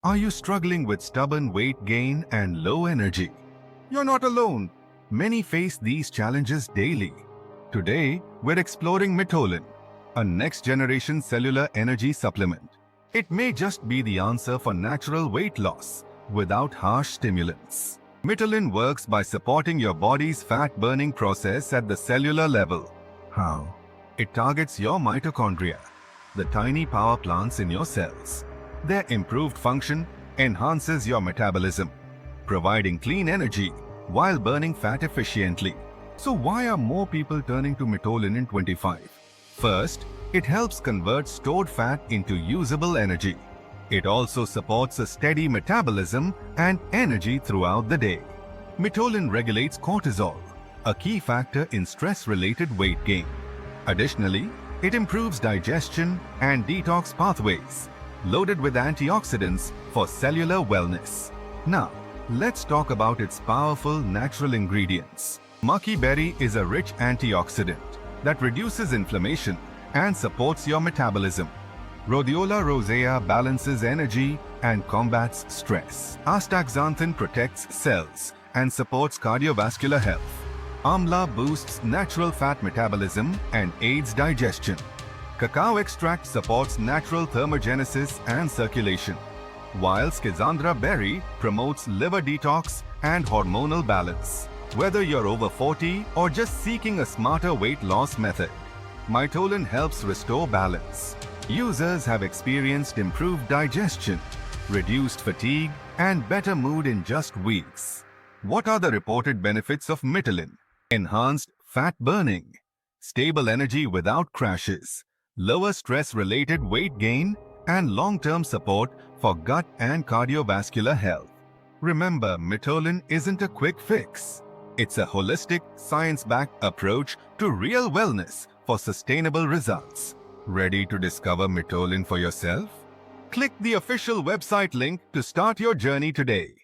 Are you struggling with stubborn weight gain and low energy? You're not alone. Many face these challenges daily. Today, we're exploring Mitolyn, a next-generation cellular energy supplement. It may just be the answer for natural weight loss without harsh stimulants. Mitolyn works by supporting your body's fat-burning process at the cellular level. How? It targets your mitochondria, the tiny power plants in your cells. Their improved function enhances your metabolism, providing clean energy while burning fat efficiently. So why are more people turning to Mitolyn in 25? First, it helps convert stored fat into usable energy. It also supports a steady metabolism and energy throughout the day. Mitolyn regulates cortisol, a key factor in stress-related weight gain. Additionally, it improves digestion and detox pathways, loaded with antioxidants for cellular wellness. Now, let's talk about its powerful natural ingredients. Maki berry is a rich antioxidant that reduces inflammation and supports your metabolism. Rhodiola rosea balances energy and combats stress. Astaxanthin protects cells and supports cardiovascular health. Amla boosts natural fat metabolism and aids digestion. Cacao extract supports natural thermogenesis and circulation, while schizandra berry promotes liver detox and hormonal balance. Whether you're over 40 or just seeking a smarter weight loss method, Mitolyn helps restore balance. Users have experienced improved digestion, reduced fatigue, and better mood in just weeks. What are the reported benefits of Mitolyn? Enhanced fat burning, stable energy without crashes, lower stress-related weight gain, and long-term support for gut and cardiovascular health. Remember, Mitolyn isn't a quick fix. It's a holistic, science-backed approach to real wellness for sustainable results. Ready to discover Mitolyn for yourself? Click the official website link to start your journey today.